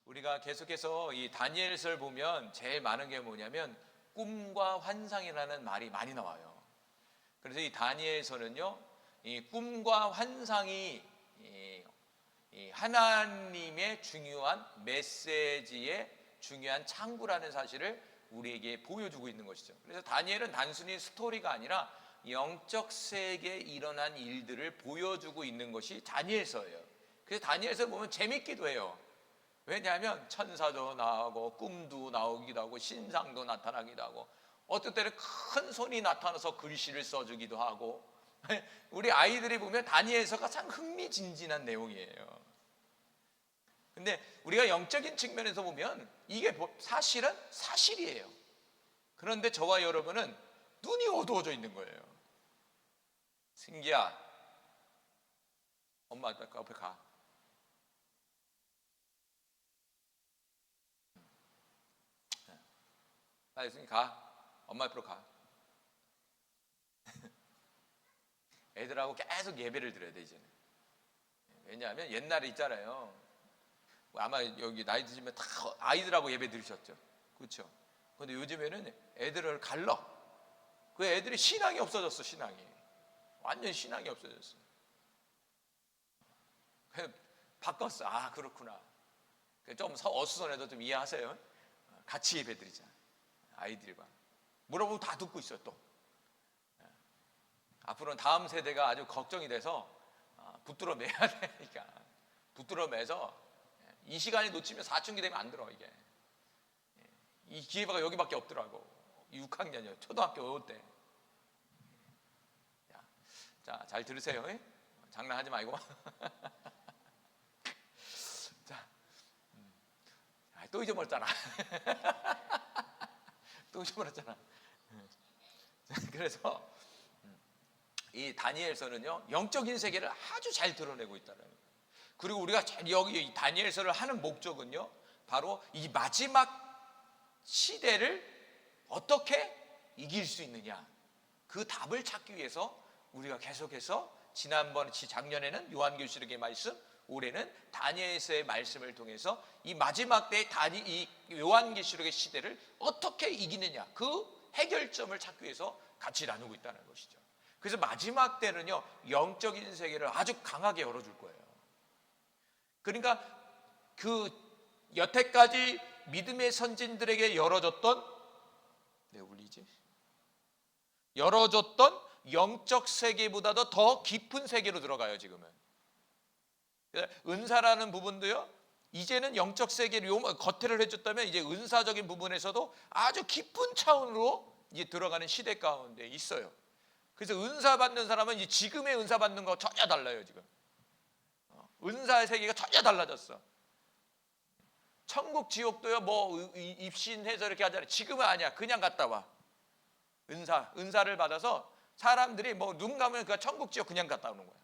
우리가 계속해서 이 다니엘서를 보면 제일 많은 게 뭐냐면 꿈과 환상이라는 말이 많이 나와요. 그래서 이 다니엘서는요, 이 꿈과 환상이 이 하나님의 중요한 메시지의 중요한 창구라는 사실을 우리에게 보여주고 있는 것이죠. 그래서 다니엘은 단순히 스토리가 아니라 영적 세계에 일어난 일들을 보여주고 있는 것이 다니엘서예요. 그래서 다니엘서 보면 재밌기도 해요. 왜냐하면 천사도 나오고 꿈도 나오기도 하고 신상도 나타나기도 하고 어떨 때는 큰 손이 나타나서 글씨를 써주기도 하고 우리 아이들이 보면 다니엘서가 참 흥미진진한 내용이에요. 근데 우리가 영적인 측면에서 보면 이게 사실은 사실이에요. 그런데 저와 여러분은 눈이 어두워져 있는 거예요. 승기야, 엄마 앞에 가. 빨리 승기 가. 엄마 앞으로 가. 애들하고 계속 예배를 드려야 돼 이제는. 왜냐하면 옛날에 있잖아요. 아마 여기 나이 드시면 다 아이들하고 예배 드리셨죠. 그렇죠? 근데 요즘에는 애들을 갈러. 그 애들이 신앙이 없어졌어. 신앙이 완전 신앙이 없어졌어. 그래서 바꿨어. 아 그렇구나. 좀 어수선해도 좀 이해하세요. 같이 예배 드리자. 아이들과 물어보면 다 듣고 있어요. 또 앞으로는 다음 세대가 아주 걱정이 돼서 붙들어 매야 되니까 붙들어 매서 이 시간이 놓치면 사춘기 되면 안 들어. 이게 이 기회가 여기밖에 없더라고. 6학년이요. 초등학교 올 때. 자, 잘 들으세요. 장난하지 말고. 자, 또 잊어버렸잖아. 또 잊어버렸잖아. 그래서 이 다니엘서는요 영적인 세계를 아주 잘 드러내고 있다는 거예요. 그리고 우리가 여기 이 다니엘서를 하는 목적은요 바로 이 마지막 시대를 어떻게 이길 수 있느냐 그 답을 찾기 위해서 우리가 계속해서 지난번 작년에는 요한계시록의 말씀, 올해는 다니엘서의 말씀을 통해서 이 마지막 때의 이 요한계시록의 시대를 어떻게 이기느냐 그 해결점을 찾기 위해서 같이 나누고 있다는 것이죠. 그래서 마지막 때는요 영적인 세계를 아주 강하게 열어줄 거예요. 그러니까 그 여태까지 믿음의 선진들에게 열어줬던 영적 세계보다도 더 깊은 세계로 들어가요. 지금은 은사라는 부분도요 이제는 영적 세계를 겉에를 해줬다면 이제 은사적인 부분에서도 아주 깊은 차원으로 이제 들어가는 시대 가운데 있어요. 그래서 은사 받는 사람은 이제 지금의 은사 받는 거 전혀 달라요. 지금 은사의 세계가 전혀 달라졌어. 천국 지옥도요 뭐 입신해서 이렇게 하잖아요. 지금은 아니야. 그냥 갔다 와. 은사를 받아서 사람들이 뭐 눈 감으면 그 천국 지옥 그냥 갔다 오는 거야.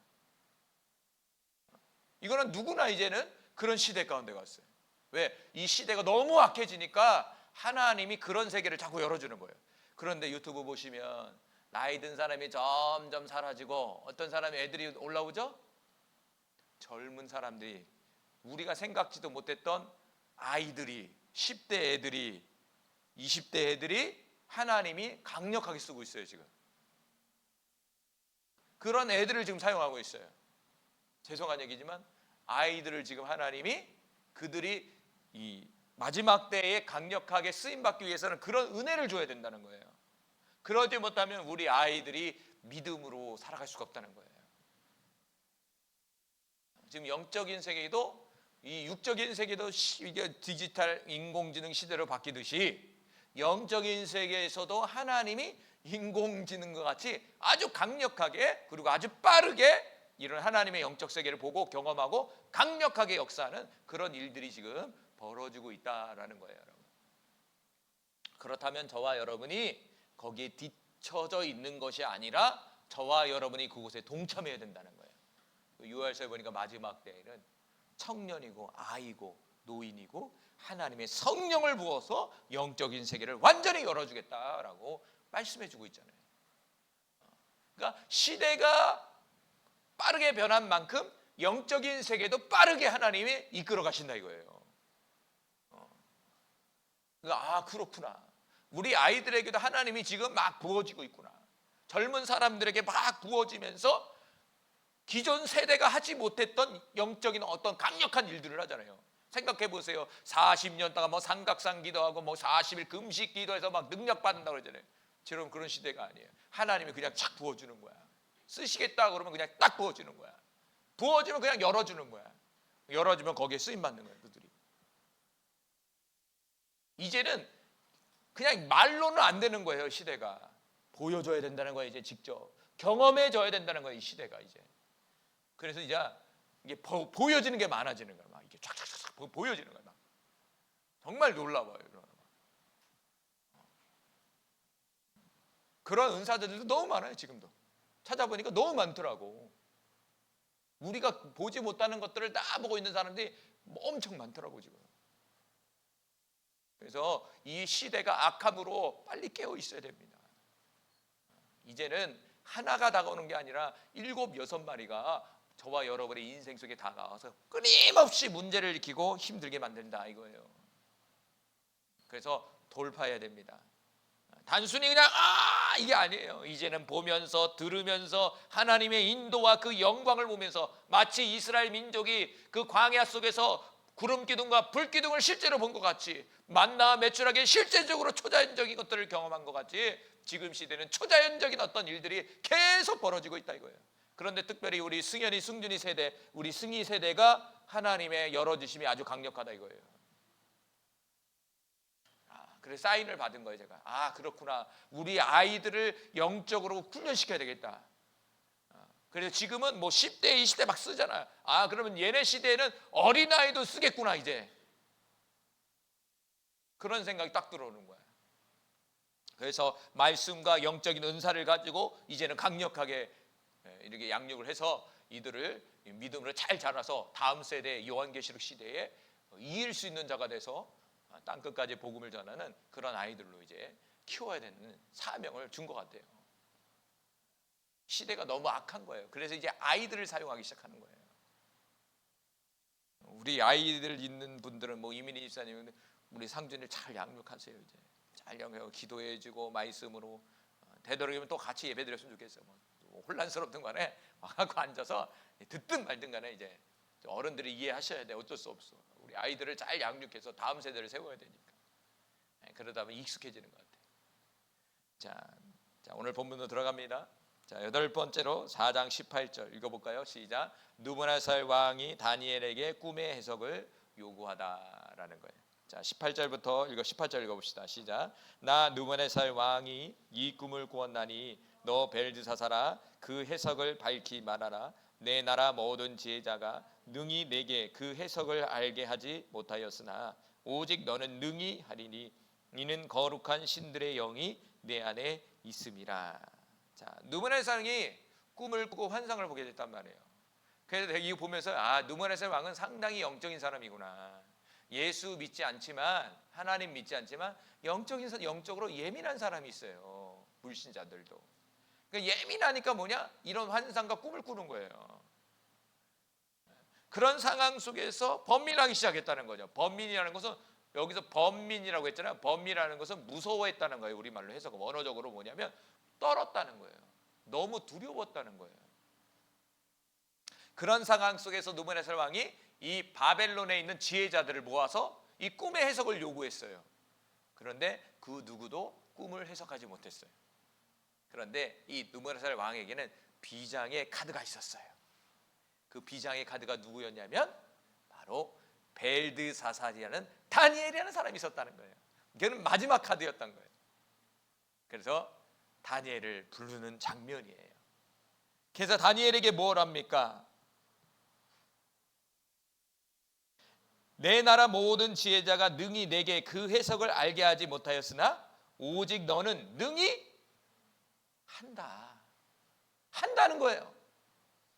이거는 누구나 이제는 그런 시대 가운데 갔어요. 왜? 이 시대가 너무 악해지니까 하나님이 그런 세계를 자꾸 열어주는 거예요. 그런데 유튜브 보시면 나이 든 사람이 점점 사라지고 어떤 사람이 애들이 올라오죠? 젊은 사람들이 우리가 생각지도 못했던 아이들이 10대 애들이 20대 애들이 하나님이 강력하게 쓰고 있어요. 지금 그런 애들을 지금 사용하고 있어요. 죄송한 얘기지만 아이들을 지금 하나님이 그들이 이 마지막 때에 강력하게 쓰임받기 위해서는 그런 은혜를 줘야 된다는 거예요. 그러지 못하면 우리 아이들이 믿음으로 살아갈 수가 없다는 거예요. 지금 영적인 세계도 이 육적인 세계도 이게 디지털 인공지능 시대로 바뀌듯이 영적인 세계에서도 하나님이 인공지능과 같이 아주 강력하게 그리고 아주 빠르게 이런 하나님의 영적 세계를 보고 경험하고 강력하게 역사하는 그런 일들이 지금 벌어지고 있다라는 거예요. 여러분. 그렇다면 저와 여러분이 거기에 뒤처져 있는 것이 아니라 저와 여러분이 그곳에 동참해야 된다는 거예요. 유월서에 보니까 마지막 때에는 청년이고 아이고 노인이고 하나님의 성령을 부어서 영적인 세계를 완전히 열어주겠다라고 말씀해주고 있잖아요. 그러니까 시대가 빠르게 변한 만큼 영적인 세계도 빠르게 하나님이 이끌어 가신다 이거예요. 아, 그렇구나. 우리 아이들에게도 하나님이 지금 막 부어지고 있구나. 젊은 사람들에게 막 부어지면서 기존 세대가 하지 못했던 영적인 어떤 강력한 일들을 하잖아요. 생각해 보세요. 40년 동안 뭐 삼각산 기도하고 뭐 40일 금식 기도해서 막 능력 받는다고 그러잖아요. 지금 그런 시대가 아니에요. 하나님이 그냥 착 부어주는 거야. 쓰시겠다 그러면 그냥 딱 부어주는 거야. 부어주면 그냥 열어주는 거야. 열어주면 거기에 쓰임 받는 거예요, 그들이. 이제는 그냥 말로는 안 되는 거예요, 시대가. 보여줘야 된다는 거예요, 이제 직접. 경험해줘야 된다는 거예요, 이 시대가 이제. 그래서 이제 이게 보여지는 게 많아지는 거야. 막 이게 쫙쫙쫙 보여지는 거야. 막. 정말 놀라워요. 그런 은사들도 너무 많아요, 지금도. 찾아보니까 너무 많더라고. 우리가 보지 못하는 것들을 다 보고 있는 사람들이 엄청 많더라고, 지금. 그래서 이 시대가 악함으로 빨리 깨어 있어야 됩니다. 이제는 하나가 다가오는 게 아니라 7, 6마리가 저와 여러분의 인생 속에 다가와서 끊임없이 문제를 일으키고 힘들게 만든다 이거예요. 그래서 돌파해야 됩니다. 단순히 그냥 이게 아니에요. 이제는 보면서 들으면서 하나님의 인도와 그 영광을 보면서 마치 이스라엘 민족이 그 광야 속에서 구름 기둥과 불 기둥을 실제로 본 것 같이 만나와 메추라기에 실제적으로 초자연적인 것들을 경험한 것 같이 지금 시대는 초자연적인 어떤 일들이 계속 벌어지고 있다 이거예요. 그런데 특별히 우리 승현이, 승준이 세대, 우리 승희 세대가 하나님의 열어주심이 아주 강력하다 이거예요. 그래서 사인을 받은 거예요, 제가. 아, 그렇구나. 우리 아이들을 영적으로 훈련시켜야 되겠다. 그래서 지금은 뭐 10대, 20대 막 쓰잖아요. 아, 그러면 얘네 시대에는 어린아이도 쓰겠구나, 이제. 그런 생각이 딱 들어오는 거예요. 그래서 말씀과 영적인 은사를 가지고 이제는 강력하게 이렇게 양육을 해서 이들을 믿음으로 잘 자라서 다음 세대 요한계시록 시대에 이길 수 있는 자가 돼서 땅끝까지 복음을 전하는 그런 아이들로 이제 키워야 되는 사명을 준 것 같아요. 시대가 너무 악한 거예요. 그래서 이제 아이들을 사용하기 시작하는 거예요. 우리 아이들 있는 분들은 뭐 이민희 집사님, 우리 상준이를 잘 양육하세요. 이제 잘 양육하고 기도해주고 말씀으로 되도록이면 또 같이 예배드렸으면 좋겠어요. 뭐 혼란스럽든 간에 와갖고 앉아서 듣든 말든 간에 이제 어른들이 이해하셔야 돼. 어쩔 수 없어. 우리 아이들을 잘 양육해서 다음 세대를 세워야 되니까. 그러다 보면 익숙해지는 것 같아요. 자, 오늘 본문으로 들어갑니다. 자, 8번째로 4장 18절 읽어볼까요? 시작. 누부갓네살 왕이 다니엘에게 꿈의 해석을 요구하다라는 거예요. 자, 18절 읽어봅시다. 시작. 나 누부갓네살 왕이 이 꿈을 꾸었나니 너 벨드사사라 그 해석을 밝히 말하라. 내 나라 모든 지혜자가 능히 내게 그 해석을 알게 하지 못하였으나 오직 너는 능히 하리니 이는 거룩한 신들의 영이 내 안에 있음이라. 자, 누부갓네살이 꿈을 꾸고 환상을 보게 됐단 말이에요. 그래서 이거 보면서 누부갓네살 왕은 상당히 영적인 사람이구나. 예수 믿지 않지만, 하나님 믿지 않지만 영적으로 예민한 사람이 있어요. 불신자들도. 그러니까 예민하니까 뭐냐? 이런 환상과 꿈을 꾸는 거예요. 그런 상황 속에서 번민하기 시작했다는 거죠. 번민이라는 것은 여기서 번민이라고 했잖아요. 번민이라는 것은 무서워했다는 거예요. 우리말로 해석은 원어적으로 뭐냐면 떨었다는 거예요. 너무 두려웠다는 거예요. 그런 상황 속에서 누부갓네살 왕이 이 바벨론에 있는 지혜자들을 모아서 이 꿈의 해석을 요구했어요. 그런데 그 누구도 꿈을 해석하지 못했어요. 그런데 이 누부갓네살 왕에게는 비장의 카드가 있었어요. 그 비장의 카드가 누구였냐면 바로 벨드사살이라는 다니엘이라는 사람이 있었다는 거예요. 걔는 마지막 카드였던 거예요. 그래서 다니엘을 부르는 장면이에요. 그래서 다니엘에게 뭘 합니까? 내 나라 모든 지혜자가 능히 내게 그 해석을 알게 하지 못하였으나 오직 너는 능히 한다는 거예요.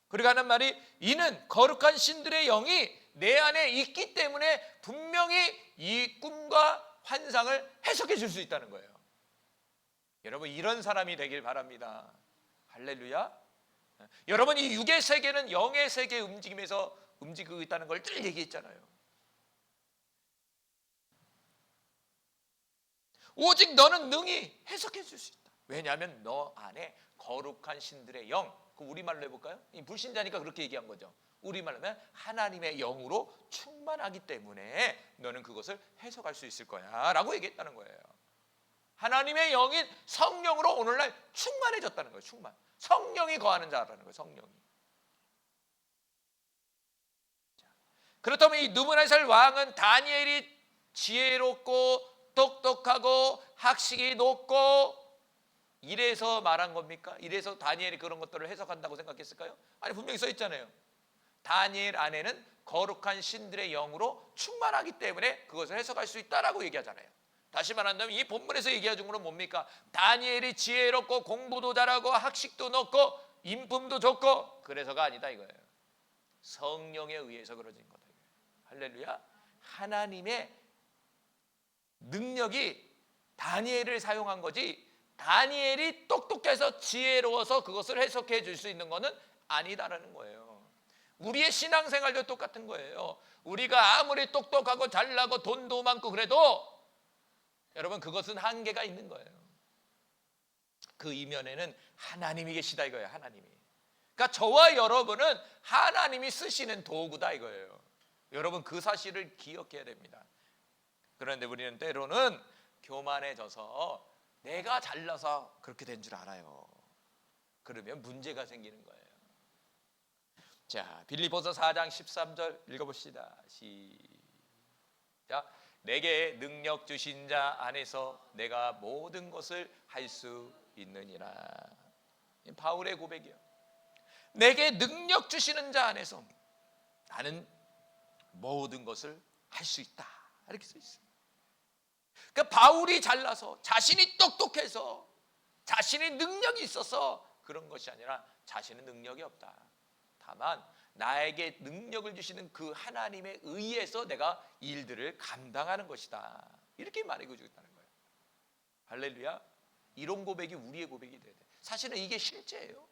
그리고 하는 말이 이는 거룩한 신들의 영이 내 안에 있기 때문에 분명히 이 꿈과 환상을 해석해 줄 수 있다는 거예요. 여러분, 이런 사람이 되길 바랍니다. 할렐루야. 여러분, 이 육의 세계는 영의 세계의 움직임에서 움직이고 있다는 걸 늘 얘기했잖아요. 오직 너는 능히 해석해 줄 수 있다. 왜냐하면 너 안에 거룩한 신들의 영, 그 우리말로 해볼까요? 이 불신자니까 그렇게 얘기한 거죠. 우리말로 하면 하나님의 영으로 충만하기 때문에 너는 그것을 해석할 수 있을 거야 라고 얘기했다는 거예요. 하나님의 영인 성령으로 오늘날 충만해졌다는 거예요. 충만. 성령이 거하는 자라는 거예요. 성령이. 그렇다면 이 느부갓네살 왕은 다니엘이 지혜롭고 똑똑하고 학식이 높고 이래서 말한 겁니까? 이래서 다니엘이 그런 것들을 해석한다고 생각했을까요? 아니, 분명히 써 있잖아요. 다니엘 안에는 거룩한 신들의 영으로 충만하기 때문에 그것을 해석할 수 있다라고 얘기하잖아요. 다시 말한다면 이 본문에서 얘기해 준 것은 뭡니까? 다니엘이 지혜롭고 공부도 잘하고 학식도 높고 인품도 좋고 그래서가 아니다 이거예요. 성령에 의해서 그러진 거다. 할렐루야. 하나님의 능력이 다니엘을 사용한 거지, 다니엘이 똑똑해서 지혜로워서 그것을 해석해 줄 수 있는 것은 아니다라는 거예요. 우리의 신앙생활도 똑같은 거예요. 우리가 아무리 똑똑하고 잘나고 돈도 많고 그래도 여러분 그것은 한계가 있는 거예요. 그 이면에는 하나님이 계시다 이거예요. 하나님이. 그러니까 저와 여러분은 하나님이 쓰시는 도구다 이거예요. 여러분 그 사실을 기억해야 됩니다. 그런데 우리는 때로는 교만해져서 내가 잘나서 그렇게 된 줄 알아요. 그러면 문제가 생기는 거예요. 자, 빌립보서 4장 13절 읽어봅시다. 시작. 내게 능력 주신 자 안에서 내가 모든 것을 할 수 있느니라. 바울의 고백이요. 내게 능력 주시는 자 안에서 나는 모든 것을 할 수 있다. 이렇게 써 있어요. 그러니까 바울이 잘나서 자신이 똑똑해서 자신의 능력이 있어서 그런 것이 아니라 자신은 능력이 없다. 다만 나에게 능력을 주시는 그 하나님에 의해서 내가 일들을 감당하는 것이다. 이렇게 말해주고 있다는 거예요. 할렐루야. 이런 고백이 우리의 고백이 돼야 돼. 사실은 이게 실제예요.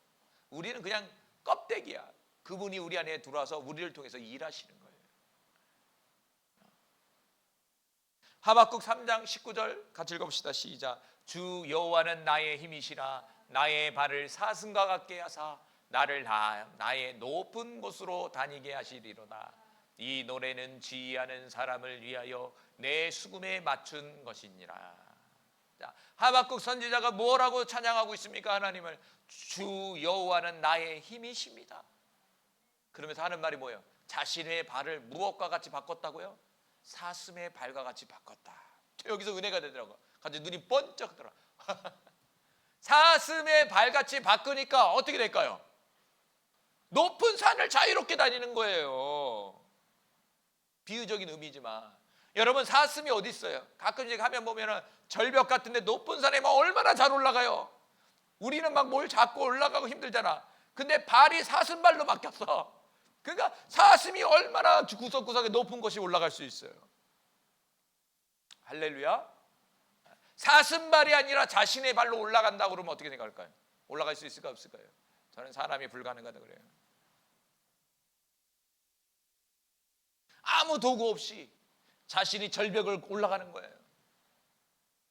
우리는 그냥 껍데기야. 그분이 우리 안에 들어와서 우리를 통해서 일하시는 거예요. 하박국 3장 19절 같이 읽어봅시다. 시작. 주 여호와는 나의 힘이시라. 나의 발을 사슴과 같게 하사 나를 나의 높은 곳으로 다니게 하시리로다. 이 노래는 지휘하는 사람을 위하여 내 수금에 맞춘 것이니라. 자, 하박국 선지자가 뭐라고 찬양하고 있습니까? 하나님을. 주 여호와는 나의 힘이십니다. 그러면서 하는 말이 뭐예요? 자신의 발을 무엇과 같이 바꿨다고요? 사슴의 발과 같이 바꿨다. 여기서 은혜가 되더라고. 갑자기 눈이 번쩍 들어. 사슴의 발같이 바꾸니까 어떻게 될까요? 높은 산을 자유롭게 다니는 거예요. 비유적인 의미지만 여러분 사슴이 어디 있어요? 가끔씩 하면 보면은 절벽 같은데 높은 산에 막 얼마나 잘 올라가요. 우리는 막 뭘 잡고 올라가고 힘들잖아. 근데 발이 사슴발로 바뀌었어. 그러니까 사슴이 얼마나 구석구석에 높은 곳이 올라갈 수 있어요. 할렐루야. 사슴발이 아니라 자신의 발로 올라간다고 그러면 어떻게 생각할까요? 올라갈 수 있을까 없을까요? 저는 사람이 불가능하다 그래요. 아무 도구 없이 자신이 절벽을 올라가는 거예요.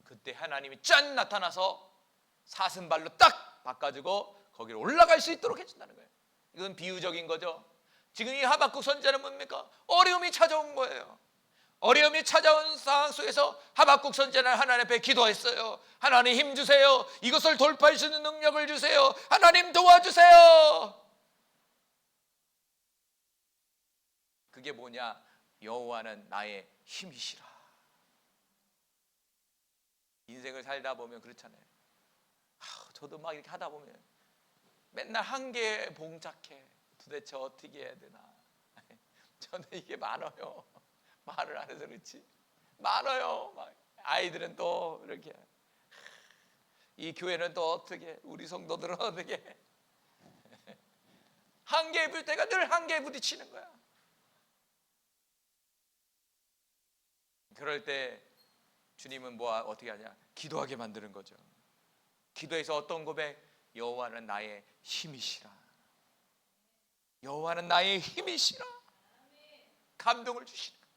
그때 하나님이 짠 나타나서 사슴발로 딱 바꿔주고 거기로 올라갈 수 있도록 해준다는 거예요. 이건 비유적인 거죠. 지금 이 하박국 선지자는 뭡니까? 어려움이 찾아온 거예요. 어려움이 찾아온 상황 속에서 하박국 선지자는 하나님 앞에 기도했어요. 하나님 힘 주세요. 이것을 돌파할 수 있는 능력을 주세요. 하나님 도와주세요. 그게 뭐냐? 여호와는 나의 힘이시라. 인생을 살다 보면 그렇잖아요. 저도 막 이렇게 하다 보면 맨날 한계에 봉착해. 도대체 어떻게 해야 되나? 저는 이게 많아요. 말을 안 해서 그렇지 많아요. 막 아이들은 또 이렇게, 이 교회는 또 어떻게, 우리 성도들은 어떻게. 한계에 부딪힐 때가 늘 한계에 부딪히는 거야. 그럴 때 주님은 어떻게 하냐? 기도하게 만드는 거죠. 기도해서 어떤 고백? 여호와는 나의 힘이시라. 여호와는 나의 힘이시라. 감동을 주시는 거예요.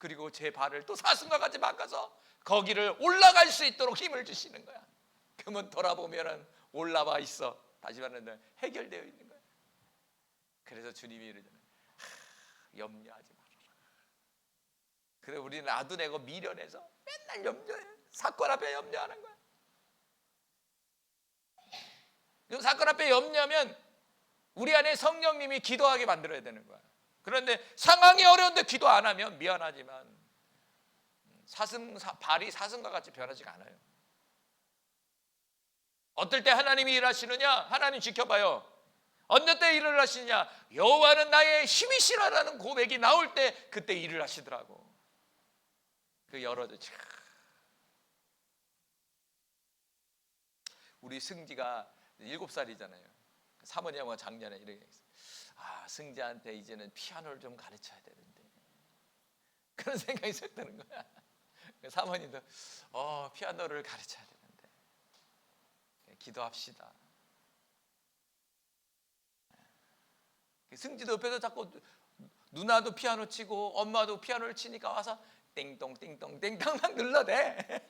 그리고 제 발을 또 사슴과 같이 바꿔서 거기를 올라갈 수 있도록 힘을 주시는 거야. 그러면 돌아보면은 올라와 있어. 다시 말하면 해결되어 있는 거야. 그래서 주님이 이러잖아요. 염려하지 말아라. 그래 우리는 아둔하고 미련해서 맨날 염려해. 사건 앞에 염려하는 거야. 그 사건 앞에 염려하면 우리 안에 성령님이 기도하게 만들어야 되는 거야. 그런데 상황이 어려운데 기도 안 하면 미안하지만 발이 사슴과 같이 변하지가 않아요. 어떨 때 하나님이 일하시느냐? 하나님 지켜봐요. 어느 때 일을 하시느냐? 여호와는 나의 힘이시라라는 고백이 나올 때 그때 일을 하시더라고. 그 열어줘. 우리 승지가 7살이잖아요. 사모님하고 작년에 이렇게 했어요. 승지한테 이제는 피아노를 좀 가르쳐야 되는데 그런 생각이 있었다는 거야. 사모님도 피아노를 가르쳐야 되는데 기도합시다. 승지도 옆에서 자꾸 누나도 피아노 치고 엄마도 피아노를 치니까 와서 띵동 띵동 띵동 막 눌러대.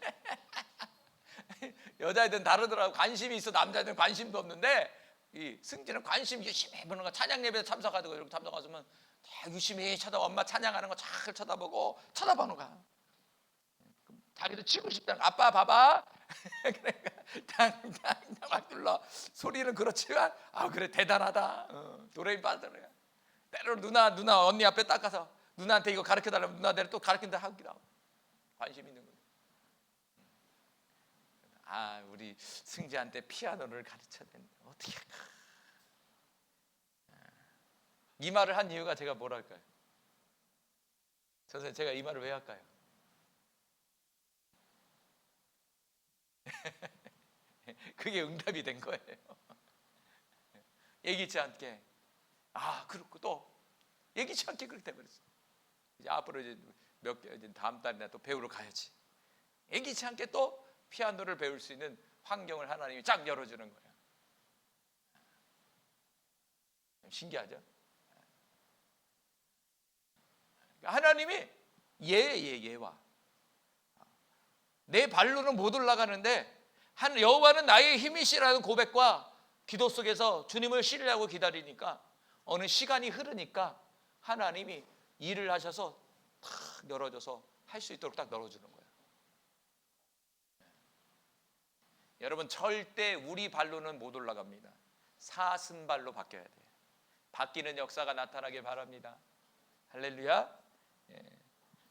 여자애들은 다르더라고. 관심이 있어. 남자애들은 관심도 없는데 이 승지는 관심 유심히 해보는 거. 찬양 예배에 참석하고 이렇게 참석하시면 다 유심히 엄마 찬양하는 거 잘 쳐다보고 쳐다보는 거야. 자기도 치고 싶다는 거. 아빠 봐봐. 그러니까 당당 막 눌러. 소리는 그렇지만 그래 대단하다. 도레미 빠더래. 때로는 누나 언니 앞에 딱 가서 누나한테 이거 가르쳐 달라면 누나대로 또 가르친다 하기도 하고. 관심 있는 거예요. 우리 승지한테 피아노를 가르쳐야 되는데 어떻게 할까? 이 말을 한 이유가 제가 뭐랄까요? 선생님 제가 이 말을 왜 할까요? 그게 응답이 된 거예요. 예기치 않게 그렇고 또 예기치 않게 그렇게 돼버렸어. 이제 앞으로 이제 몇 개 이제 다음 달이나 또 배우러 가야지. 예기치 않게 또 피아노를 배울 수 있는 환경을 하나님이 쫙 열어주는 거예요. 신기하죠? 하나님이 예와 내 발로는 못 올라가는데 여호와는 나의 힘이시라는 고백과 기도 속에서 주님을 신뢰하고 기다리니까 어느 시간이 흐르니까 하나님이 일을 하셔서 탁 열어줘서 할 수 있도록 딱 열어주는 거예요. 여러분 절대 우리 발로는 못 올라갑니다. 사슴발로 바뀌어야 돼요. 바뀌는 역사가 나타나길 바랍니다. 할렐루야.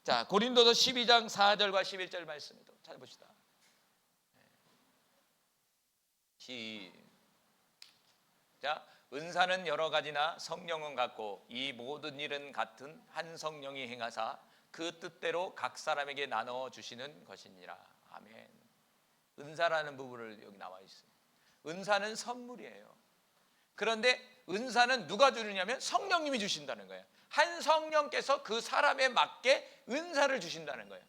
자, 고린도서 12장 4절과 11절 말씀도 찾아봅시다. 시작. 은사는 여러 가지나 성령은 같고 이 모든 일은 같은 한 성령이 행하사 그 뜻대로 각 사람에게 나눠 주시는 것이니라. 아멘. 은사라는 부분을 여기 나와 있어요. 은사는 선물이에요. 그런데 은사는 누가 주느냐면 성령님이 주신다는 거예요. 한 성령께서 그 사람에 맞게 은사를 주신다는 거예요.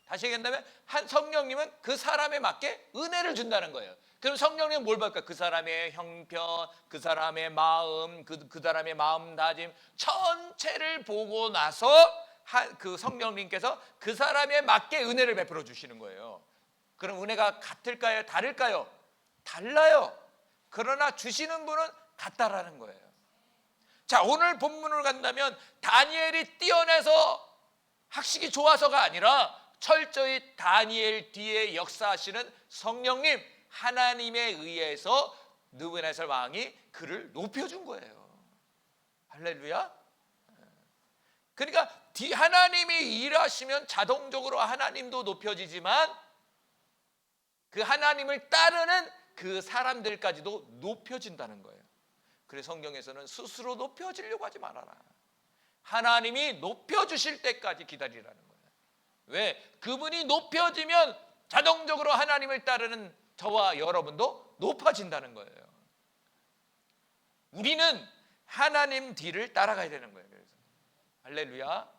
다시 얘기한다면 한 성령님은 그 사람에 맞게 은혜를 준다는 거예요. 그럼 성령님은 뭘 볼까? 그 사람의 형편, 그 사람의 마음, 그 사람의 마음다짐 전체를 보고 나서 그 성령님께서 그 사람에 맞게 은혜를 베풀어 주시는 거예요. 그럼 은혜가 같을까요? 다를까요? 달라요. 그러나 주시는 분은 같다라는 거예요. 자, 오늘 본문을 간다면 다니엘이 뛰어내서 학식이 좋아서가 아니라 철저히 다니엘 뒤에 역사하시는 성령님 하나님에 의해서 느부갓네살 왕이 그를 높여준 거예요. 할렐루야. 그러니까 하나님이 일하시면 자동적으로 하나님도 높여지지만 그 하나님을 따르는 그 사람들까지도 높여진다는 거예요. 그래서 성경에서는 스스로 높여지려고 하지 말아라. 하나님이 높여주실 때까지 기다리라는 거예요. 왜? 그분이 높여지면 자동적으로 하나님을 따르는 저와 여러분도 높아진다는 거예요. 우리는 하나님 뒤를 따라가야 되는 거예요. 그래서 할렐루야.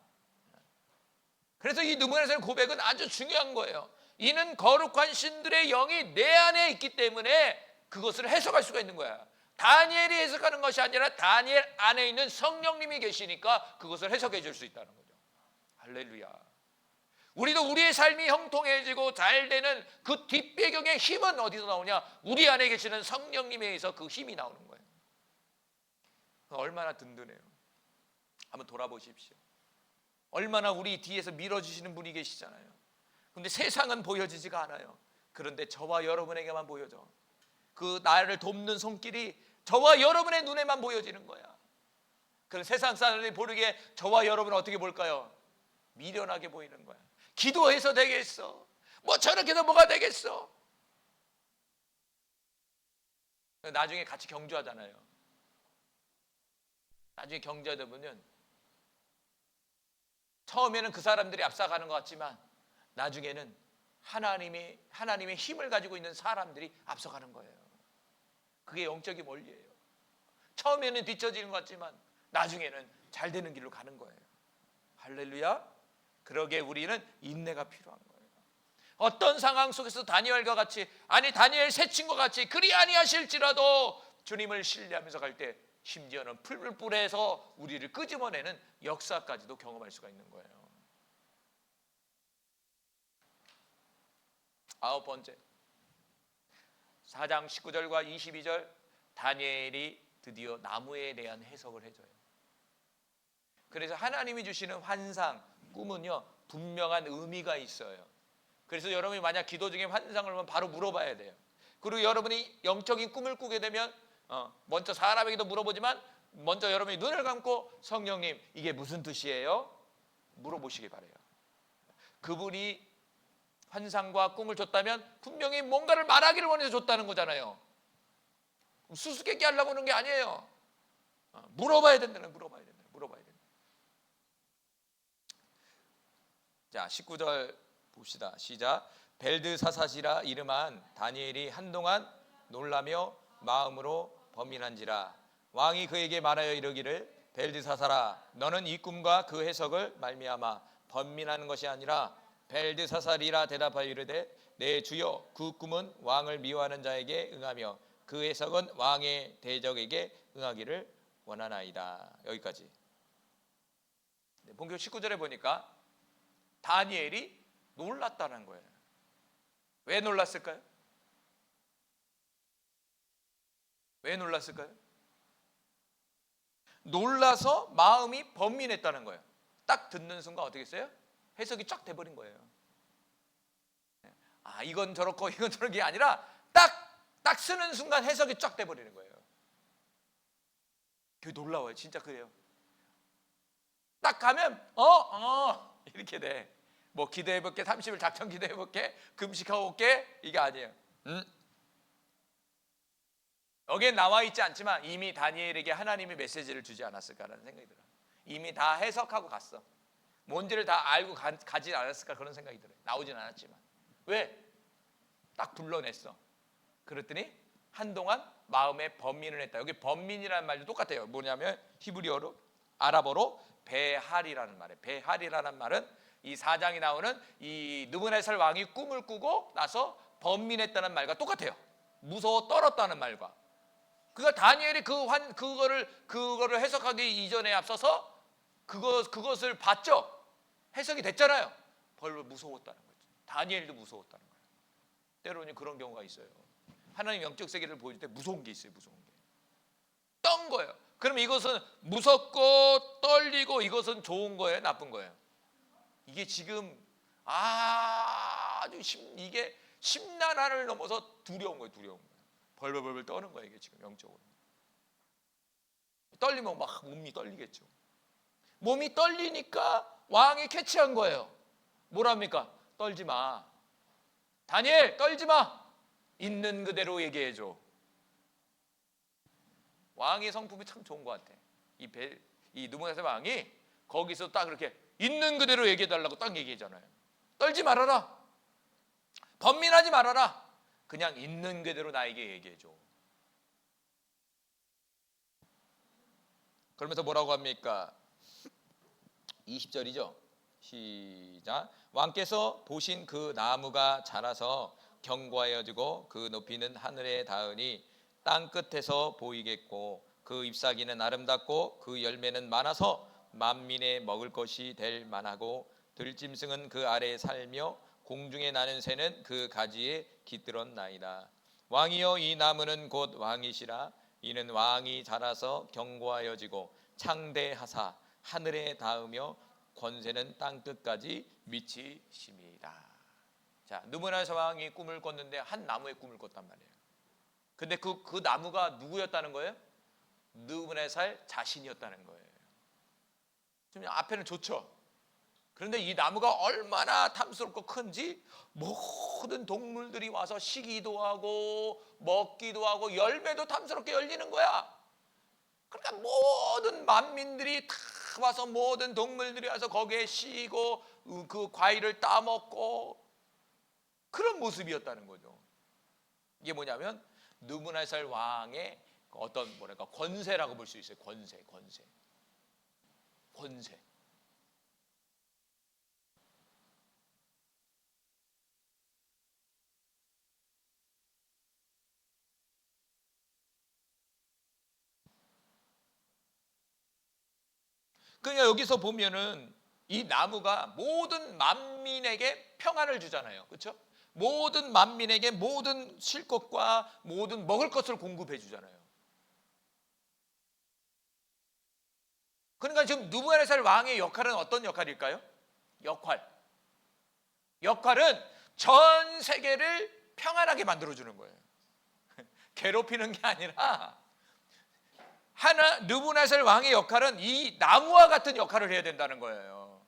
그래서 이 느부갓네살 고백은 아주 중요한 거예요. 이는 거룩한 신들의 영이 내 안에 있기 때문에 그것을 해석할 수가 있는 거야. 다니엘이 해석하는 것이 아니라 다니엘 안에 있는 성령님이 계시니까 그것을 해석해 줄 수 있다는 거죠. 할렐루야. 우리도 우리의 삶이 형통해지고 잘 되는 그 뒷배경의 힘은 어디서 나오냐? 우리 안에 계시는 성령님에 의해서 그 힘이 나오는 거예요. 얼마나 든든해요. 한번 돌아보십시오. 얼마나 우리 뒤에서 밀어주시는 분이 계시잖아요. 근데 세상은 보여지지가 않아요. 그런데 저와 여러분에게만 보여져. 그 나를 돕는 손길이 저와 여러분의 눈에만 보여지는 거야. 그럼 세상 사람들이 보르게 저와 여러분은 어떻게 볼까요? 미련하게 보이는 거야. 기도해서 되겠어? 뭐 저렇게도 뭐가 되겠어? 나중에 같이 경주하잖아요. 나중에 경주하다 보면 처음에는 그 사람들이 앞서가는 것 같지만 나중에는 하나님의 힘을 가지고 있는 사람들이 앞서가는 거예요. 그게 영적인 원리예요. 처음에는 뒤처지는 것 같지만 나중에는 잘 되는 길로 가는 거예요. 할렐루야. 그러기에 우리는 인내가 필요한 거예요. 어떤 상황 속에서 다니엘과 같이, 아니 다니엘 세 친구와 같이 그리 아니하실지라도 주님을 신뢰하면서 갈 때 심지어는 풀불에서 우리를 끄집어내는 역사까지도 경험할 수가 있는 거예요. 아홉 번째, 4장 19절과 22절 다니엘이 드디어 나무에 대한 해석을 해줘요. 그래서 하나님이 주시는 환상, 꿈은요 분명한 의미가 있어요. 그래서 여러분이 만약 기도 중에 환상을 보면 바로 물어봐야 돼요. 그리고 여러분이 영적인 꿈을 꾸게 되면 먼저 사람에게도 물어보지만 먼저 여러분이 눈을 감고 성령님 이게 무슨 뜻이에요? 물어보시기 바래요. 그분이 환상과 꿈을 줬다면 분명히 뭔가를 말하기를 원해서 줬다는 거잖아요. 수수께끼 하려고 하는 게 아니에요. 물어봐야 된다는, 물어봐야 된다. 자, 19절 봅시다. 시작. 벨드사사시라 이름한 다니엘이 한동안 놀라며 마음으로 번민한지라. 왕이 그에게 말하여 이르기를 벨드사사라 너는 이 꿈과 그 해석을 말미암아 번민하는 것이 아니라 벨드사사리라 대답하여 이르되 내 주여 그 꿈은 왕을 미워하는 자에게 응하며 그 해석은 왕의 대적에게 응하기를 원하나이다. 여기까지. 본격 19절에 보니까 다니엘이 놀랐다는 거예요. 왜 놀랐을까요? 왜 놀랐을까요? 놀라서 마음이 번민했다는 거예요. 딱 듣는 순간 어떻게 했어요? 해석이 쫙 돼버린 거예요. 아, 이건 저렇고 이건 저런 게 아니라 딱 쓰는 순간 해석이 쫙 돼버리는 거예요. 그게 놀라워요. 진짜 그래요. 딱 가면 이렇게 돼. 뭐 기도해볼게, 30일 작정 기도해볼게, 금식하고 올게, 이게 아니에요. 여기에 나와 있지 않지만 이미 다니엘에게 하나님이 메시지를 주지 않았을까라는 생각이 들어요. 이미 다 해석하고 갔어. 뭔지를 다 알고 가진 않았을까 그런 생각이 들어요. 나오진 않았지만. 왜? 딱 불러냈어. 그랬더니 한동안 마음에 번민을 했다. 여기 번민이라는 말도 똑같아요. 뭐냐면 히브리어로, 아랍어로 베할이라는 말이에요. 베할이라는 말은 이 4장이 나오는 이 느부갓네살 왕이 꿈을 꾸고 나서 번민했다는 말과 똑같아요. 무서워 떨었다는 말과. 그러니까 다니엘이 그거를 해석하기 이전에 앞서서 그것을 봤죠. 해석이 됐잖아요. 벌벌 무서웠다는 거죠. 다니엘도 무서웠다는 거예요. 때로는 그런 경우가 있어요. 하나님 영적 세계를 보여줄 때 무서운 게 있어요. 무서운 게. 떤 거예요. 그럼 이것은 무섭고 떨리고 이것은 좋은 거예요? 나쁜 거예요? 이게 지금 이게 심란함을 넘어서 두려운 거예요. 두려운 거예요. 벌벌벌 떠는 거예요. 이게 지금 영적으로. 떨리면 막 몸이 떨리겠죠. 몸이 떨리니까 왕이 캐치한 거예요. 뭐랍니까? 떨지 마. 다니엘 떨지 마. 있는 그대로 얘기해줘. 왕의 성품이 참 좋은 것 같아. 이 느부갓네살 왕이 거기서 딱 그렇게 있는 그대로 얘기해달라고 딱 얘기하잖아요. 떨지 말아라. 번민하지 말아라. 그냥 있는 그대로 나에게 얘기해줘. 그러면서 뭐라고 합니까? 20절이죠. 시작. 왕께서 보신 그 나무가 자라서 견고하여지고 그 높이는 하늘에 닿으니 땅 끝에서 보이겠고 그 잎사귀는 아름답고 그 열매는 많아서 만민의 먹을 것이 될 만하고 들짐승은 그 아래에 살며 공중에 나는 새는 그 가지에 깃들었나이다. 왕이여 이 나무는 곧 왕이시라. 이는 왕이 자라서 견고하여지고 창대하사 하늘에 닿으며 권세는 땅 끝까지 미치심이다. 자, 느부갓네살 왕이 꿈을 꿨는데 한 나무의 꿈을 꿨단 말이에요. 근데 그 나무가 누구였다는 거예요? 느부갓네살 자신이었다는 거예요. 지금 앞에는 좋죠. 그런데 이 나무가 얼마나 탐스럽고 큰지 모든 동물들이 와서 쉬기도 하고 먹기도 하고 열매도 탐스럽게 열리는 거야. 그러니까 모든 만민들이 다 와서 모든 동물들이 와서 거기에 쉬고 그 과일을 따먹고 그런 모습이었다는 거죠. 이게 뭐냐면 느부갓네살 왕의 어떤 뭐랄까 권세라고 볼 수 있어요. 권세. 그러니까 여기서 보면은 이 나무가 모든 만민에게 평안을 주잖아요. 그렇죠? 모든 만민에게 모든 쉴 것과 모든 먹을 것을 공급해 주잖아요. 그러니까 지금 느부갓네살 왕의 역할은 어떤 역할일까요? 역할은 전 세계를 평안하게 만들어 주는 거예요. 괴롭히는 게 아니라 느부갓네살 왕의 역할은 이 나무와 같은 역할을 해야 된다는 거예요.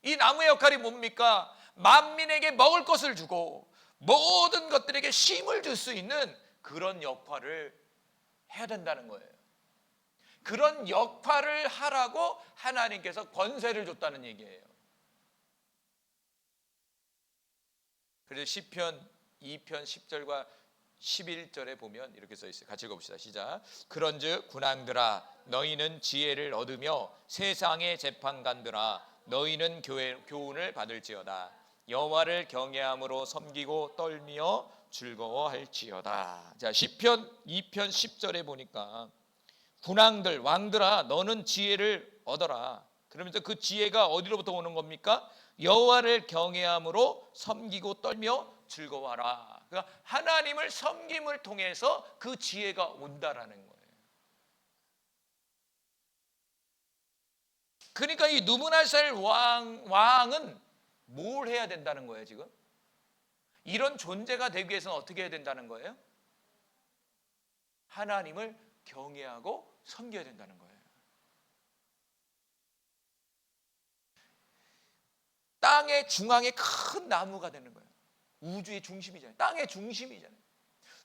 이 나무의 역할이 뭡니까? 만민에게 먹을 것을 주고 모든 것들에게 쉼을 줄 수 있는 그런 역할을 해야 된다는 거예요. 그런 역할을 하라고 하나님께서 권세를 줬다는 얘기예요. 그래서 시편 2편 10절과 11절에 보면 이렇게 써 있어요. 같이 읽어봅시다. 시작. 그런즉 군왕들아 너희는 지혜를 얻으며 세상의 재판관들아 너희는 교훈을 받을지어다. 여호와를 경외함으로 섬기고 떨며 즐거워할지어다. 자, 시편 2편 10절에 보니까 군왕들 왕들아 너는 지혜를 얻어라. 그러면서 그 지혜가 어디로부터 오는 겁니까? 여호와를 경외함으로 섬기고 떨며 즐거워하라. 그러니까 하나님을 섬김을 통해서 그 지혜가 온다라는 거예요. 그러니까 이 느부갓네살 왕은 뭘 해야 된다는 거예요, 지금? 이런 존재가 되기 위해서는 어떻게 해야 된다는 거예요? 하나님을 경외하고 섬겨야 된다는 거예요. 땅의 중앙에 큰 나무가 되는 거예요. 우주의 중심이잖아요. 땅의 중심이잖아요.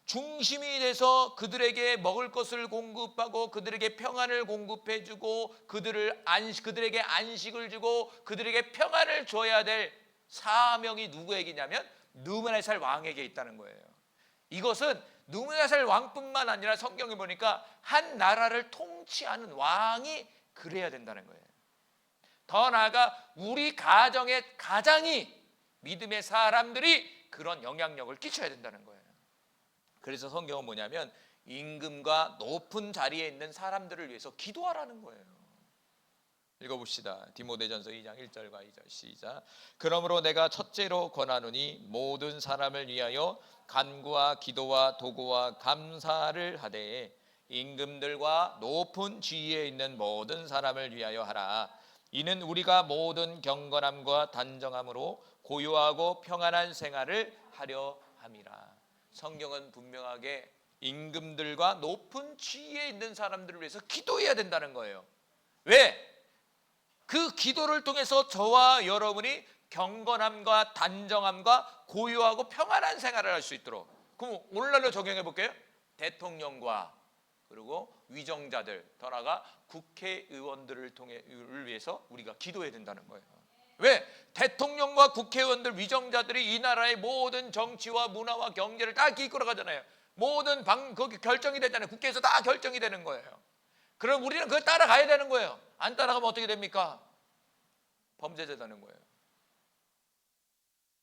중심이 돼서 그들에게 먹을 것을 공급하고 그들에게 평안을 공급해주고 그들에게 안식을 주고 그들에게 평안을 줘야 될 사명이 누구에게냐면 느부갓네살 왕에게 있다는 거예요. 이것은 느부갓네살 왕뿐만 아니라 성경에 보니까 한 나라를 통치하는 왕이 그래야 된다는 거예요. 더 나아가 우리 가정의 가장이 믿음의 사람들이 그런 영향력을 끼쳐야 된다는 거예요. 그래서 성경은 뭐냐면 임금과 높은 자리에 있는 사람들을 위해서 기도하라는 거예요. 읽어봅시다. 디모데전서 2장 1절과 2절 시작. 그러므로 내가 첫째로 권하노니 모든 사람을 위하여 간구와 기도와 도구와 감사를 하되 임금들과 높은 지위에 있는 모든 사람을 위하여 하라. 이는 우리가 모든 경건함과 단정함으로 고요하고 평안한 생활을 하려 함이라. 성경은 분명하게 임금들과 높은 지위에 있는 사람들을 위해서 기도해야 된다는 거예요. 왜? 그 기도를 통해서 저와 여러분이 경건함과 단정함과 고요하고 평안한 생활을 할 수 있도록. 그럼 오늘날로 적용해 볼게요. 대통령과 그리고 위정자들, 더 나아가 국회의원들을 위해서 우리가 기도해야 된다는 거예요. 왜? 대통령과 국회의원들, 위정자들이 이 나라의 모든 정치와 문화와 경제를 다 이끌어 가잖아요. 모든 거기 결정이 되잖아요. 국회에서 다 결정이 되는 거예요. 그럼 우리는 그걸 따라가야 되는 거예요. 안 따라가면 어떻게 됩니까? 범죄자되는 거예요.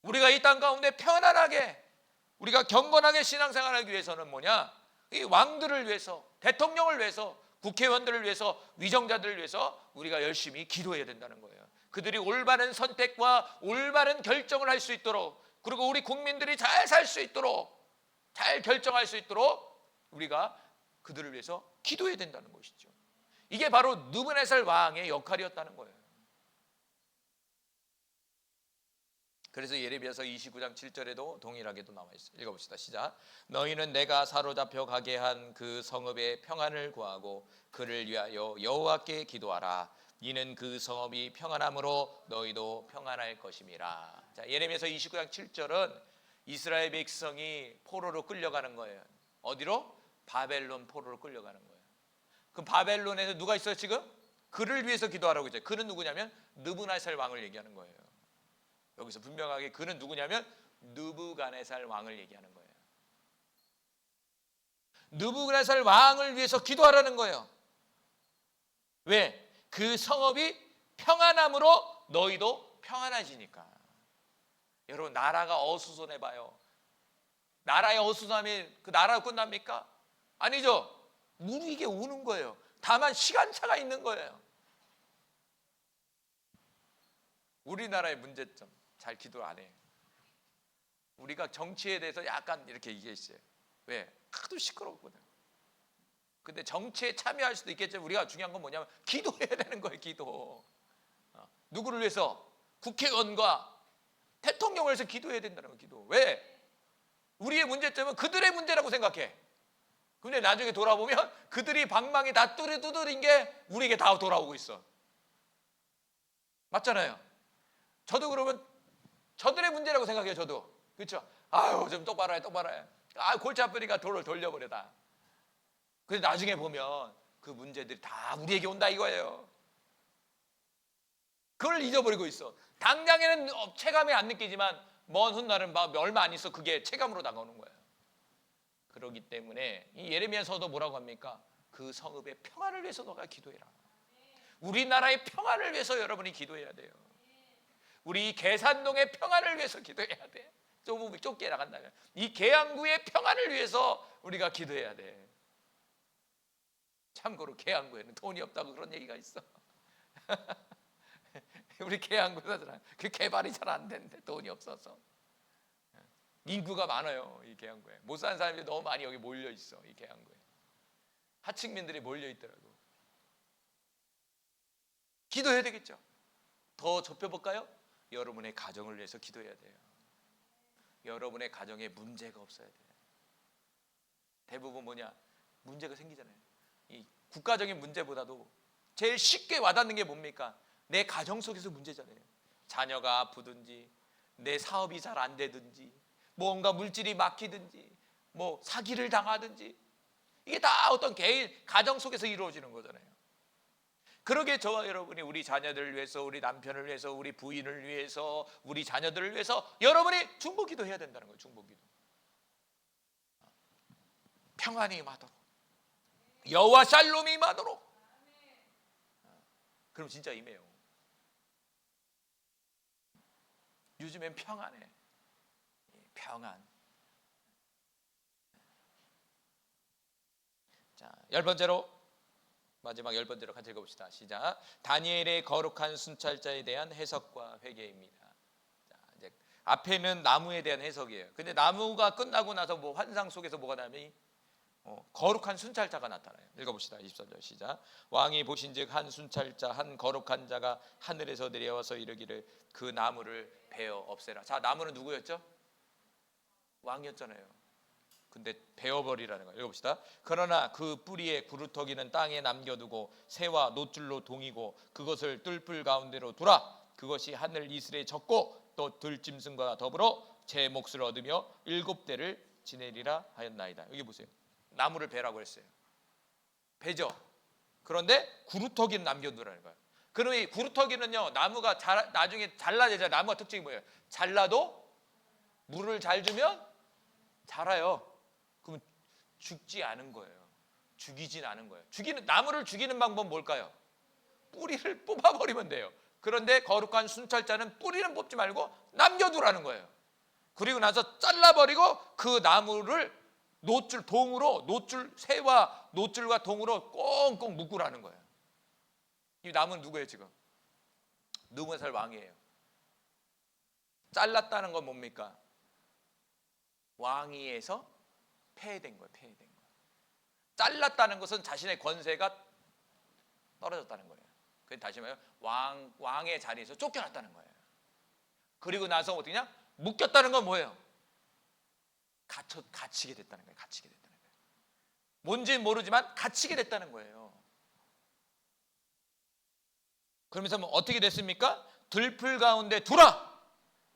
우리가 이 땅 가운데 편안하게 우리가 경건하게 신앙생활하기 위해서는 뭐냐? 이 왕들을 위해서, 대통령을 위해서, 국회의원들을 위해서, 위정자들을 위해서 우리가 열심히 기도해야 된다는 거예요. 그들이 올바른 선택과 올바른 결정을 할 수 있도록, 그리고 우리 국민들이 잘 살 수 있도록, 잘 결정할 수 있도록 우리가 그들을 위해서 기도해야 된다는 것이죠. 이게 바로 느부갓네살 왕의 역할이었다는 거예요. 그래서 예레미야서 29장 7절에도 동일하게도 나와 있어요. 읽어봅시다. 시작. 너희는 내가 사로잡혀 가게 한 그 성읍의 평안을 구하고 그를 위하여 여호와께 기도하라. 이는 그 성읍이 평안함으로 너희도 평안할 것임이라. 자, 예레미야서 29장 7절은 이스라엘 백성이 포로로 끌려가는 거예요. 어디로? 바벨론 포로로 끌려가는 거예요. 그럼 바벨론에서 누가 있어요 지금? 그를 위해서 기도하라고 했죠. 그는 누구냐면 느부갓네살 왕을 얘기하는 거예요. 여기서 분명하게 그는 누구냐면 느부갓네살 왕을 얘기하는 거예요. 느부갓네살 왕을 위해서 기도하라는 거예요. 왜? 그 성읍이 평안함으로 너희도 평안해지니까. 여러분, 나라가 어수선해봐요. 나라의 어수선함이 그 나라가 끝납니까? 아니죠. 무르익게 오는 거예요. 다만 시간차가 있는 거예요. 우리나라의 문제점, 잘 기도 안 해요. 우리가 정치에 대해서 약간 이렇게 얘기해 있어요. 왜? 하도 시끄럽거든. 근데 정치에 참여할 수도 있겠지만 우리가 중요한 건 뭐냐면 기도해야 되는 거예요. 기도. 누구를 위해서? 국회의원과 대통령을 위해서 기도해야 된다는 거예요. 기도. 왜? 우리의 문제점은 그들의 문제라고 생각해. 근데 나중에 돌아보면 그들이 방망이 다 두드린 게 우리에게 다 돌아오고 있어. 맞잖아요. 저도 그러면 저들의 문제라고 생각해요. 저도. 그렇죠? 아유, 좀 똑바로 해, 똑바로 해. 아, 골치 아프니까 돌을 돌려버려다. 근데 나중에 보면 그 문제들이 다 우리에게 온다 이거예요. 그걸 잊어버리고 있어. 당장에는 체감이 안 느끼지만 먼 훗날은 얼마 안 있어 그게 체감으로 다가오는 거예요. 그렇기 때문에 이 예레미야서도 뭐라고 합니까? 그 성읍의 평안을 위해서 너가 기도해라. 우리나라의 평안을 위해서 여러분이 기도해야 돼요. 우리 계산동의 평안을 위해서 기도해야 돼. 좀 좁게 나간다면 이 계양구의 평안을 위해서 우리가 기도해야 돼. 참고로 계양구에는 돈이 없다고 그런 얘기가 있어. 우리 계양구 사람 그 개발이 잘 안 되는데 돈이 없어서. 인구가 많아요. 이 계양구에 못 사는 사람들이 너무 많이 여기 몰려 있어. 이 계양구에 하층민들이 몰려 있더라고. 기도해야 되겠죠. 더 좁혀볼까요? 여러분의 가정을 위해서 기도해야 돼요. 여러분의 가정에 문제가 없어야 돼요. 대부분 뭐냐? 문제가 생기잖아요. 이 국가적인 문제보다도 제일 쉽게 와닿는 게 뭡니까? 내 가정 속에서 문제잖아요. 자녀가 아프든지 내 사업이 잘 안 되든지 뭔가 물질이 막히든지 뭐 사기를 당하든지 이게 다 어떤 개인 가정 속에서 이루어지는 거잖아요. 그러게 저와 여러분이 우리 자녀들을 위해서, 우리 남편을 위해서, 우리 부인을 위해서, 우리 자녀들을 위해서 여러분이 중보기도 해야 된다는 거예요. 중보기도. 평안이 임하도록, 여호와 샬롬이 임하도록. 그럼 진짜 임해요. 요즘엔 평안해. 평안. 자, 10번째로 마지막 10번째로 같이 읽어봅시다. 시작. 다니엘의 거룩한 순찰자에 대한 해석과 회개입니다. 자, 이제 앞에는 나무에 대한 해석이에요. 근데 나무가 끝나고 나서 뭐 환상 속에서 뭐가 나면 거룩한 순찰자가 나타나요. 읽어봅시다. 23절 시작. 왕이 보신즉 한 순찰자 한 거룩한 자가 하늘에서 내려와서 이르기를 그 나무를 베어 없애라. 자, 나무는 누구였죠? 왕이었잖아요. 근데 베어버리라는 거예요. 읽어봅시다. 그러나 그 뿌리의 구루터기는 땅에 남겨두고 새와 노줄로 동이고 그것을 뜰불 가운데로 두라. 그것이 하늘 이슬에 젖고 또 들짐승과 더불어 제 몫을 얻으며 7대를 지내리라 하였나이다. 여기 보세요. 나무를 베라고 했어요. 베죠. 그런데 구루터기는 남겨두라는 거예요. 그럼 이 구루터기는요, 나무가 나중에 잘라내잖아요. 나무가 특징이 뭐예요? 잘라도 물을 잘 주면 자라요. 그러면 죽지 않은 거예요. 죽이진 않은 거예요. 나무를 죽이는 방법은 뭘까요? 뿌리를 뽑아버리면 돼요. 그런데 거룩한 순찰자는 뿌리는 뽑지 말고 남겨두라는 거예요. 그리고 나서 잘라버리고 그 나무를 새와 노줄과 동으로 꽁꽁 묶으라는 거예요. 이 나무는 누구예요 지금? 느부갓네살 왕이에요. 잘랐다는 건 뭡니까? 왕위에서 폐해된 거예요. 폐해된 거예요. 잘랐다는 것은 자신의 권세가 떨어졌다는 거예요. 그 다시 말해서 왕의 자리에서 쫓겨났다는 거예요. 그리고 나서 어떻게냐? 묶였다는 건 뭐예요? 갇히게 됐다는 거예요. 갇히게 됐다는 거예요. 뭔지는 모르지만 갇히게 됐다는 거예요. 그러면서 뭐 어떻게 됐습니까? 들풀 가운데 두라.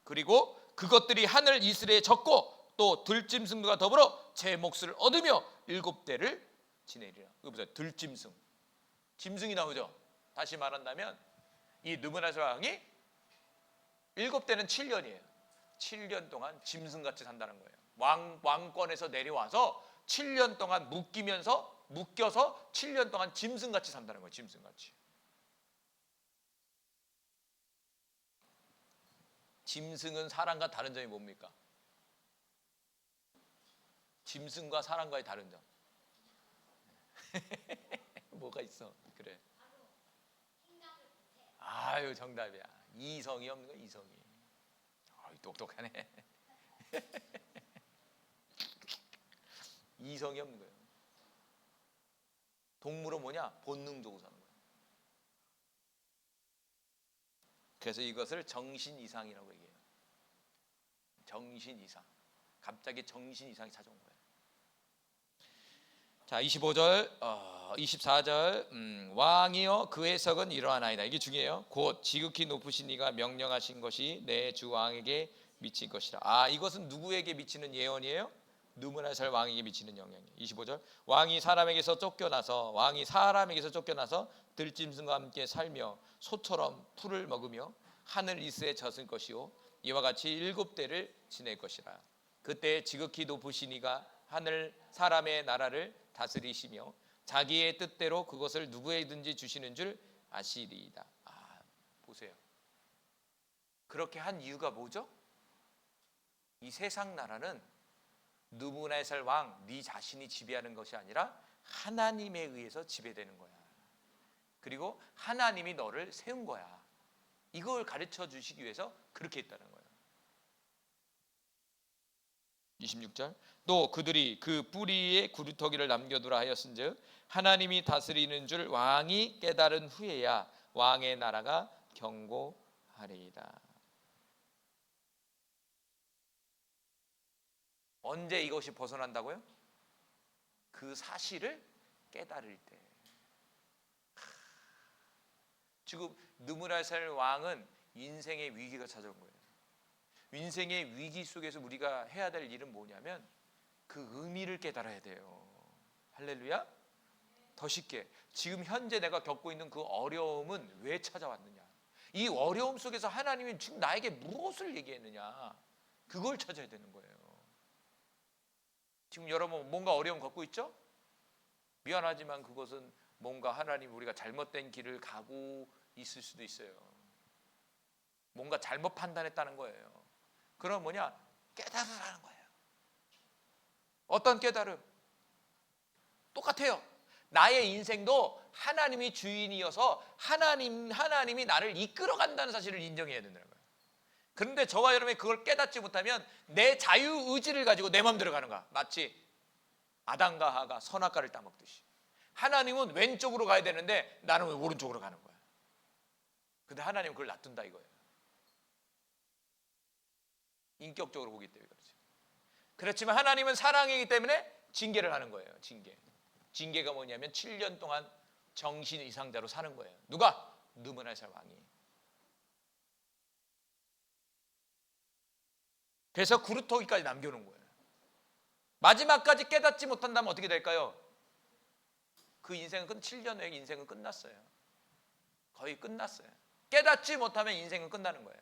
그리고 그것들이 하늘 이슬에 젖고 또 들짐승과 더불어 제 몫을 얻으며 7대를 지내리라. 이거 보세요. 들짐승. 짐승이 나오죠. 다시 말한다면 이 느부갓네살 왕이 7대는 7년이에요. 7년 동안 짐승같이 산다는 거예요. 왕권에서 내려와서 7년 동안 묶여서 7년 동안 짐승같이 산다는 거예요. 짐승같이. 짐승은 사람과 다른 점이 뭡니까? 짐승과 사람과의 다른 점. 뭐가 있어? 그래. 아유, 정답이야. 이성이 없는 거야. 이성이. 똑똑하네. 이성이 없는 거예요. 동물은 뭐냐? 본능적으로 사는 거예요. 그래서 이것을 정신 이상이라고 얘기해요. 정신 이상. 갑자기 정신 이상이 찾아온 거예요. 자, 25절, 24절. 왕이여 그 해석은 이러하나이다. 이게 중요해요. 곧 지극히 높으신 이가 명령하신 것이 내 주 왕에게 미칠 것이라. 이것은 누구에게 미치는 예언이에요? 느부갓네살 왕에게 미치는 영향이에요. 25절. 왕이 사람에게서 쫓겨나서 들짐승과 함께 살며 소처럼 풀을 먹으며 하늘 이슬에 젖을 것이요 이와 같이 7대를 지낼 것이라. 그때 지극히 높으신 이가 하늘 사람의 나라를 다스리시며 자기의 뜻대로 그것을 누구에든지 주시는 줄 아시리이다. 보세요. 그렇게 한 이유가 뭐죠? 이 세상 나라는 느부갓네살 왕 네 자신이 지배하는 것이 아니라 하나님에 의해서 지배되는 거야. 그리고 하나님이 너를 세운 거야. 이걸 가르쳐 주시기 위해서 그렇게 했다는 거예요. 26절. 또 그들이 그 뿌리에 구루터기를 남겨두라 하였은즉 하나님이 다스리는 줄 왕이 깨달은 후에야 왕의 나라가 견고하리이다. 언제 이것이 벗어난다고요? 그 사실을 깨달을 때. 지금 느부갓네살 왕은 인생의 위기가 찾아온 거예요. 인생의 위기 속에서 우리가 해야 될 일은 뭐냐면 그 의미를 깨달아야 돼요. 할렐루야. 더 쉽게, 지금 현재 내가 겪고 있는 그 어려움은 왜 찾아왔느냐, 이 어려움 속에서 하나님이 지금 나에게 무엇을 얘기했느냐, 그걸 찾아야 되는 거예요. 지금 여러분 뭔가 어려움 겪고 있죠? 미안하지만 그것은 뭔가 하나님 우리가 잘못된 길을 가고 있을 수도 있어요. 뭔가 잘못 판단했다는 거예요. 그럼 뭐냐? 깨달으라는 거예요. 어떤 깨달음? 똑같아요. 나의 인생도 하나님이 주인이어서 하나님이 나를 이끌어간다는 사실을 인정해야 된다는 거예요. 그런데 저와 여러분이 그걸 깨닫지 못하면 내 자유의지를 가지고 내 마음대로 가는 거야. 마치 아담과 하가 선악과를 따먹듯이. 하나님은 왼쪽으로 가야 되는데 나는 왜 오른쪽으로 가는 거야. 근데 하나님은 그걸 놔둔다 이거예요. 인격적으로 보기 때문에 그렇죠. 그렇지만 하나님은 사랑이기 때문에 징계를 하는 거예요. 징계가 뭐냐면 7년 동안 정신 이상자로 사는 거예요. 누가? 느부갓네살 왕이. 그래서 구루터기까지 남겨놓은 거예요. 마지막까지 깨닫지 못한다면 어떻게 될까요? 그 인생은 7년 후에 인생은 끝났어요. 거의 끝났어요. 깨닫지 못하면 인생은 끝나는 거예요.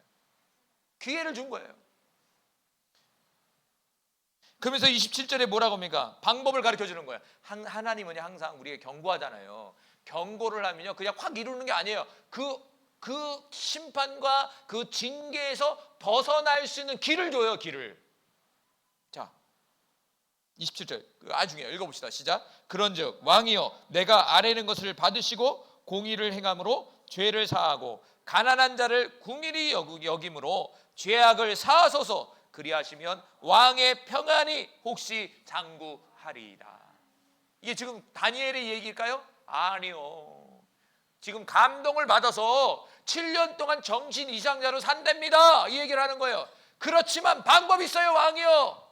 기회를 준 거예요. 그러면서 27절에 뭐라고 합니까? 방법을 가르쳐 주는 거예요. 하나님은 항상 우리에게 경고하잖아요. 경고를 하면요 그냥 확 이루는 게 아니에요. 그 심판과 그 징계에서 벗어날 수 있는 길을 줘요. 길을. 자, 27절 아주 중요해요. 읽어봅시다. 시작. 그런즉 왕이여 내가 아뢰는 것을 받으시고 공의를 행함으로 죄를 사하고 가난한 자를 궁일이 여김으로 죄악을 사하소서. 그리하시면 왕의 평안이 혹시 장구하리이다. 이게 지금 다니엘의 얘기일까요? 아니요. 지금 감동을 받아서 7년 동안 정신 이상자로 산답니다, 이 얘기를 하는 거예요. 그렇지만 방법이 있어요, 왕이요.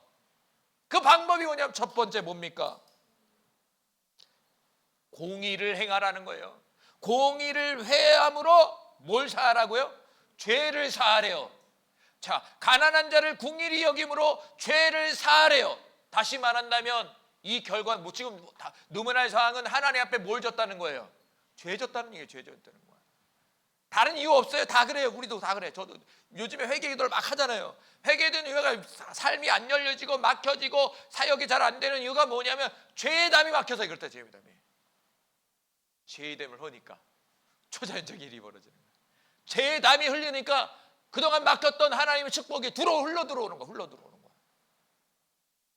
그 방법이 뭐냐면 첫 번째 뭡니까? 공의를 행하라는 거예요. 공의를 회함으로 뭘 사하라고요? 죄를 사하래요. 자, 가난한 자를 궁일이 여김으로 죄를 사하래요. 다시 말한다면 이 결과, 지금 느헤미야의 상황은 하나님 앞에 뭘 졌다는 거예요? 죄 졌다는 얘기예요. 죄 졌다는 거예요. 다른 이유 없어요. 다 그래요. 우리도 다 그래. 저도 요즘에 회개기도를 막 하잖아요. 회개된 이유가 삶이 안 열려지고 막혀지고 사역이 잘 안 되는 이유가 뭐냐면 죄의 담이 막혀서 그렇다. 죄의 담이. 죄의 담을 허니까 초자연적인 일이 벌어지는 거예요. 죄의 담이 흘리니까 그동안 막혔던 하나님의 축복이 흘러 들어오는 거예요.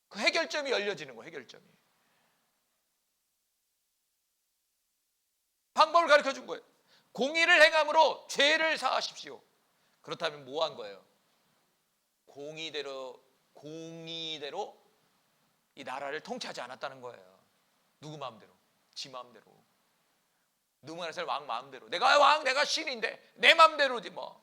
그 해결점이 열려지는 거예요. 해결점이. 방법을 가르쳐 준 거예요. 공의를 행함으로 죄를 사하십시오. 그렇다면 뭐 한 거예요? 공의대로 이 나라를 통치하지 않았다는 거예요. 누구 마음대로? 지 마음대로. 느헤미야 왕 마음대로. 내가 왕, 내가 신인데 내 마음대로지 뭐.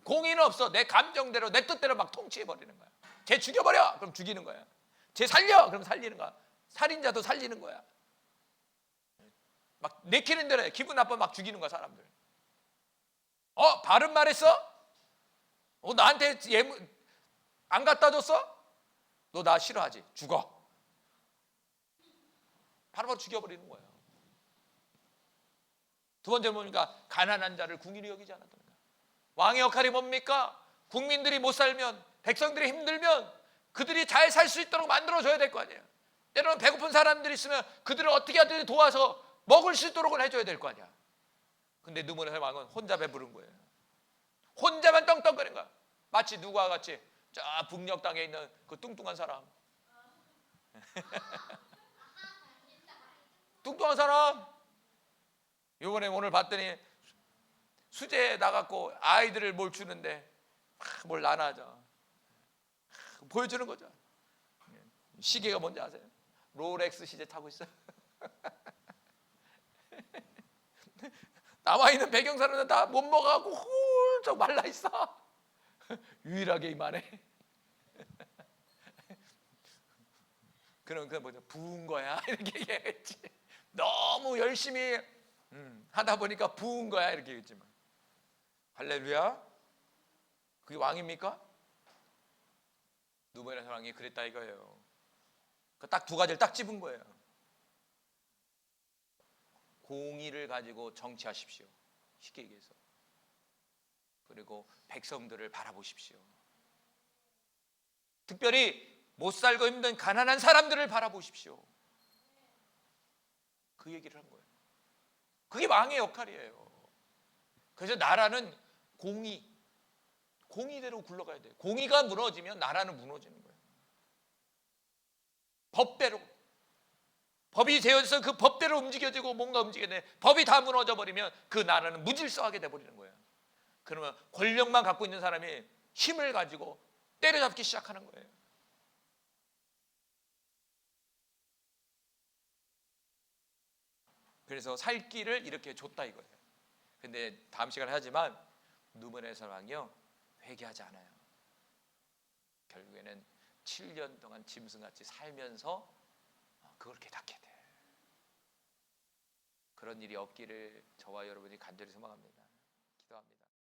공의는 없어. 내 감정대로, 내 뜻대로 막 통치해버리는 거야. 쟤 죽여버려! 그럼 죽이는 거야. 쟤 살려! 그럼 살리는 거야. 살인자도 살리는 거야. 막 내키는 대로 해. 기분 나빠 막 죽이는 거야, 사람들. 바른 말 했어? 나한테 안 갖다 줬어? 너 나 싫어하지? 죽어. 바로 죽여버리는 거예요. 두 번째 뭡니까? 가난한 자를 궁일이 여기지 않았다. 왕의 역할이 뭡니까? 국민들이 못 살면, 백성들이 힘들면 그들이 잘 살 수 있도록 만들어줘야 될 거 아니에요. 때로는 배고픈 사람들이 있으면 그들을 어떻게 하든지 도와서 먹을 수 있도록 해줘야 될 거 아니야. 근데 느헤미야 왕은 혼자 배부른 거예요. 혼자만 떵떵거리는 거야. 마치 누구와 같이 저 북녘 땅에 있는 그 뚱뚱한 사람. 뚱뚱한 사람. 이번에 오늘 봤더니 수제에 나갔고 아이들을 뭘 주는데 뭘 나눠줘. 보여주는 거죠. 시계가 뭔지 아세요? 롤렉스 시계 타고 있어요. 나와 있는 배경사람은 다 못 먹어갖고 훌쩍 말라 있어. 유일하게 이만해. 그럼 그 뭐죠? 부은 거야 이렇게 얘기했지. 너무 열심히 하다 보니까 부은 거야 이렇게 얘기했지만. 할렐루야. 그게 왕입니까? 느헤미야 왕이 그랬다 이거예요. 딱 두 가지를 딱 집은 거예요. 공의를 가지고 정치하십시오. 쉽게 얘기해서. 그리고 백성들을 바라보십시오. 특별히 못 살고 힘든 가난한 사람들을 바라보십시오. 그 얘기를 한 거예요. 그게 왕의 역할이에요. 그래서 나라는 공의대로 굴러가야 돼요. 공의가 무너지면 나라는 무너지는 거예요. 법대로. 법이 되어서 그 법대로 움직여지고 뭔가 움직여야 돼. 법이 다 무너져 버리면 그 나라는 무질서하게 돼버리는 거예요. 그러면 권력만 갖고 있는 사람이 힘을 가지고 때려잡기 시작하는 거예요. 그래서 살 길을 이렇게 줬다 이거예요. 근데 다음 시간에 하지만 느헤미야 왕이요 회개하지 않아요. 결국에는 7년 동안 짐승같이 살면서 그걸 깨닫게 돼. 그런 일이 없기를 저와 여러분이 간절히 소망합니다. 기도합니다.